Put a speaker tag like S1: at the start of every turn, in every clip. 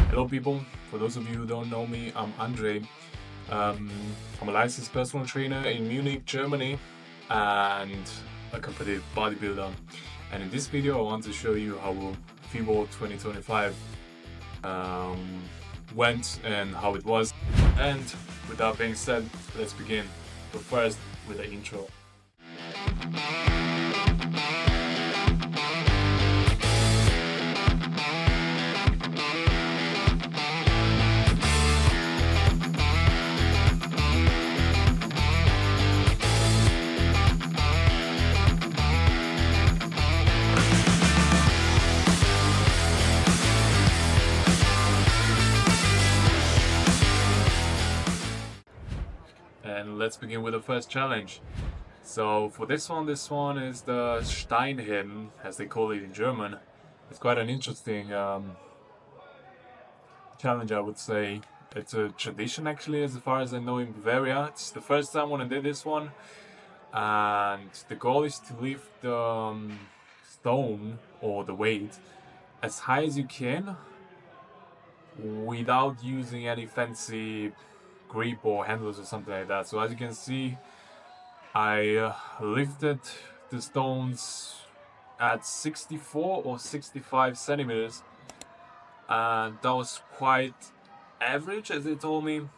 S1: Hello people, for those of you who don't know me, I'm Andre. I'm a licensed personal trainer in Munich, Germany, and a competitive bodybuilder. And in this video I want to show you how FIBO 2025 went and how it was. And with that being said, let's begin. But first with the intro. And let's begin with the first challenge. So for this one is the Steinheben, as they call it in German. It's quite an interesting challenge, I would say. It's a tradition actually, as far as I know, in Bavaria. It's the first time when I did this one, and the goal is to lift the stone or the weight as high as you can without using any fancy grip or handles or something like that. So as you can see, I lifted the stones at 64 or 65 centimeters, and that was quite average, as they told me.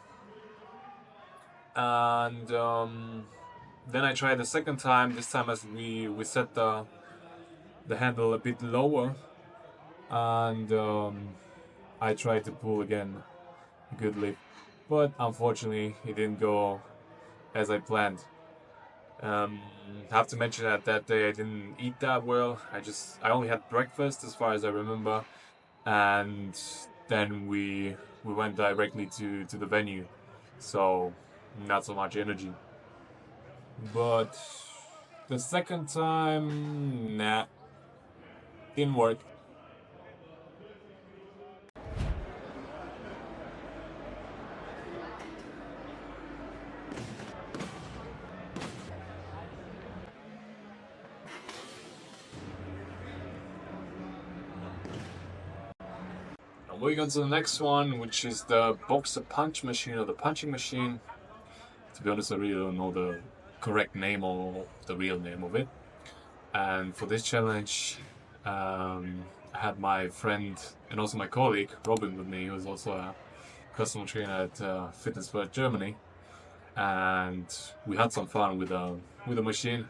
S1: And then I tried the second time. This time, as we set the handle a bit lower, and I tried to pull again a good lift, but unfortunately it didn't go as I planned. I have to mention that day I didn't eat that well. I only had breakfast, as far as I remember, and then we went directly to the venue, so not so much energy. But the second time, nah, didn't work. Moving on to the next one, which is the boxer punch machine, or the punching machine. To be honest, I really don't know the correct name or the real name of it. And for this challenge, I had my friend and also my colleague Robin with me, who is also a personal trainer at Fitness First Germany, and we had some fun with the machine.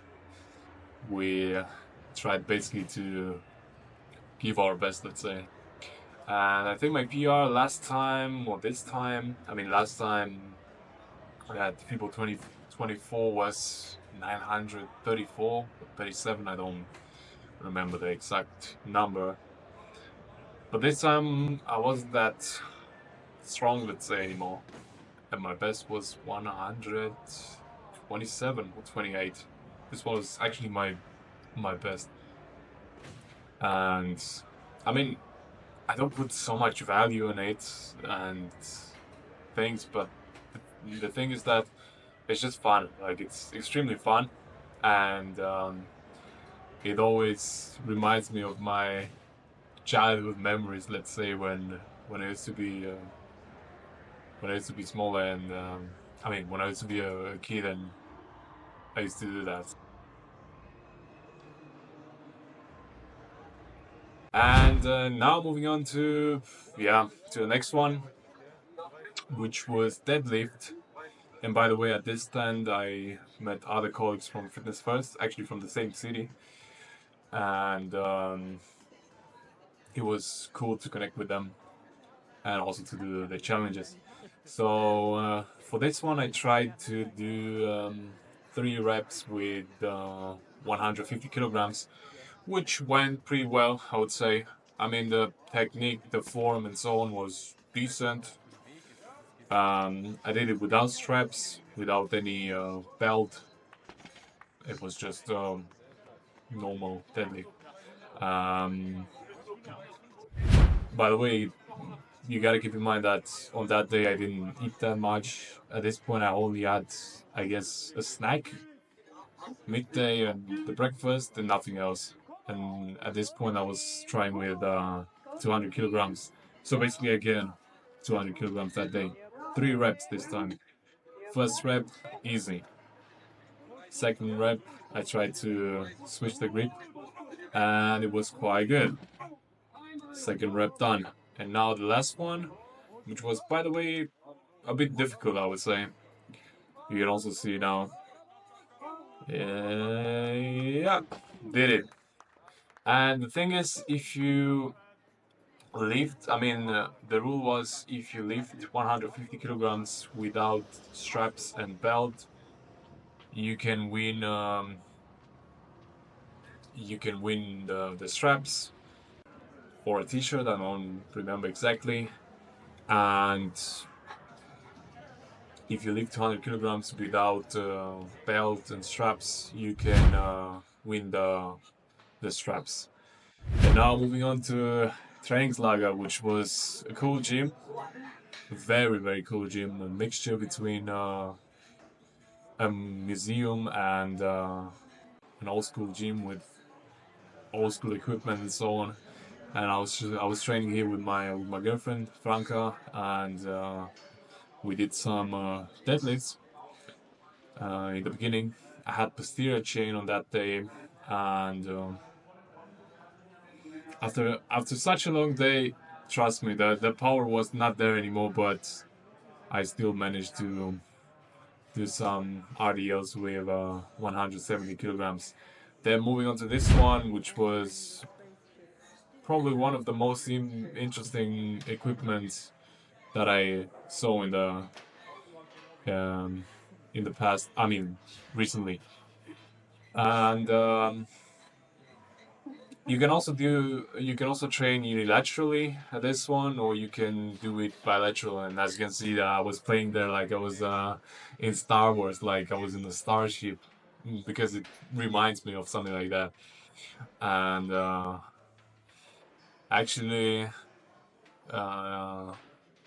S1: We tried basically to give our best, let's say. And I think my PR last time at FIBO 2024 was 934 or 37. I don't remember the exact number. But this time I wasn't that strong, let's say, anymore. And my best was 127 or 28. This was actually my best. And I mean, I don't put so much value in it and things, but the thing is that it's just fun. Like, it's extremely fun, and it always reminds me of my childhood memories. Let's say when I used to be smaller, and when I used to be a kid, and I used to do that. And now moving on to the next one, which was deadlift. And by the way, at this stand I met other colleagues from Fitness First, actually from the same city, and it was cool to connect with them and also to do the challenges. So for this one I tried to do 3 reps with 150 kilograms, which went pretty well, I would say. I mean, the technique, the form, and so on was decent. I did it without straps, without any belt. It was just normal deadlift. By the way, you gotta keep in mind that on that day I didn't eat that much. At this point, I only had, I guess, a snack midday and the breakfast and nothing else. And at this point, I was trying with 200 kilograms, So basically, again, 200 kilograms that day. 3 reps this time. First rep, easy. Second rep, I tried to switch the grip, and it was quite good. Second rep done. And now the last one, which was, by the way, a bit difficult, I would say. You can also see now. Yeah, did it. And the thing is, if you lift, the rule was if you lift 150 kilograms without straps and belt, you can win. You can win the straps or a T-shirt. I don't remember exactly. And if you lift 200 kilograms without belt and straps, you can win the straps. And now moving on to Trainingslager, which was a cool gym, a very very cool gym, a mixture between a museum and an old school gym with old school equipment and so on. And I was training here with my girlfriend Franca, and we did some deadlifts. In the beginning, I had posterior chain on that day, and after such a long day, trust me, the power was not there anymore. But I still managed to do some RDLs with 170 kilograms. Then moving on to this one, which was probably one of the most interesting equipment that I saw in the past. I mean, recently. And you can also train unilaterally at this one, or you can do it bilateral. And as you can see, I was playing there like I was in Star Wars, like I was in a starship, because it reminds me of something like that. And actually, uh,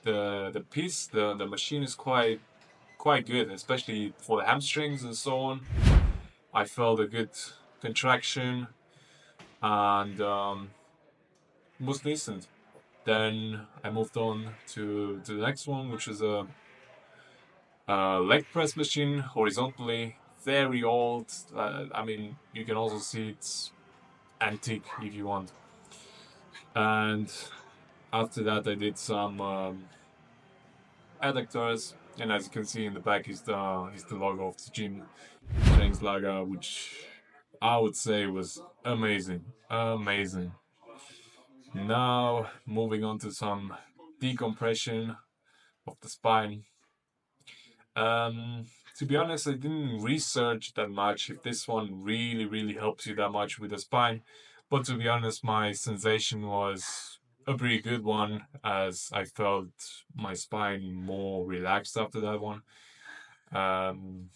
S1: the machine is quite good, especially for the hamstrings and so on. I felt a good contraction, and was decent. Then I moved on to the next one, which is a leg press machine, horizontally, very old. You can also see it's antique if you want. And after that, I did some adductors, and as you can see in the back is the logo of the gym, Trainingslager, which I would say was amazing, amazing. Now moving on to some decompression of the spine. To be honest, I didn't research that much if this one really helps you that much with the spine. But to be honest, my sensation was a pretty good one, as I felt my spine more relaxed after that one. Um,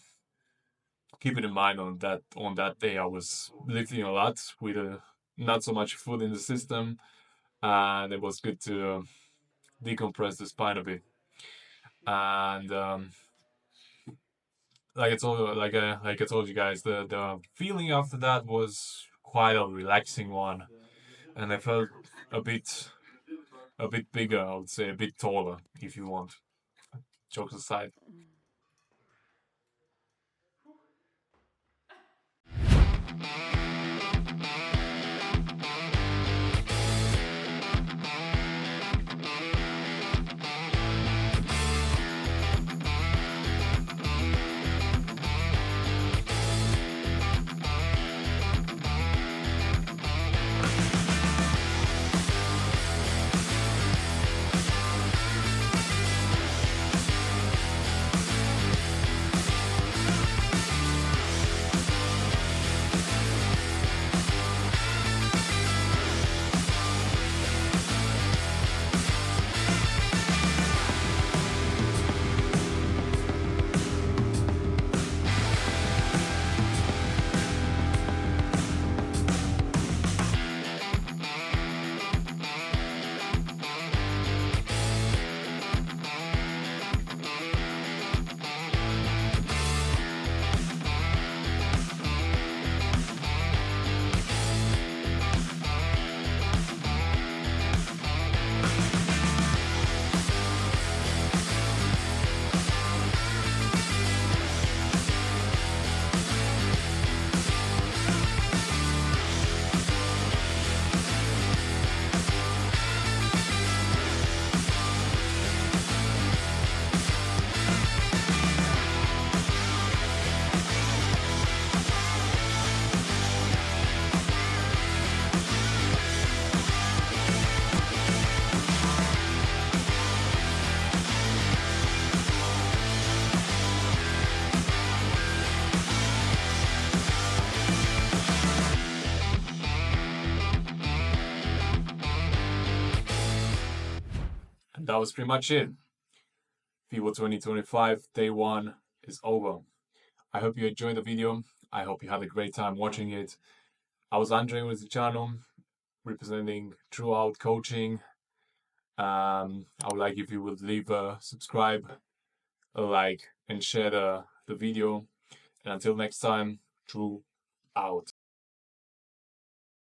S1: Keeping in mind on that day I was lifting a lot with not so much food in the system, and it was good to decompress the spine a bit. And like I told you guys, the feeling after that was quite a relaxing one, and I felt a bit a bit bigger. I would say a bit taller, if you want. Jokes aside. that was pretty much it. FIBO 2025 day 1 is over. I hope you enjoyed the video. I hope you had a great time watching it. I was Andre with the channel, representing throughout coaching. I would like if you would leave a subscribe, a like, and share the video. And until next time, True out.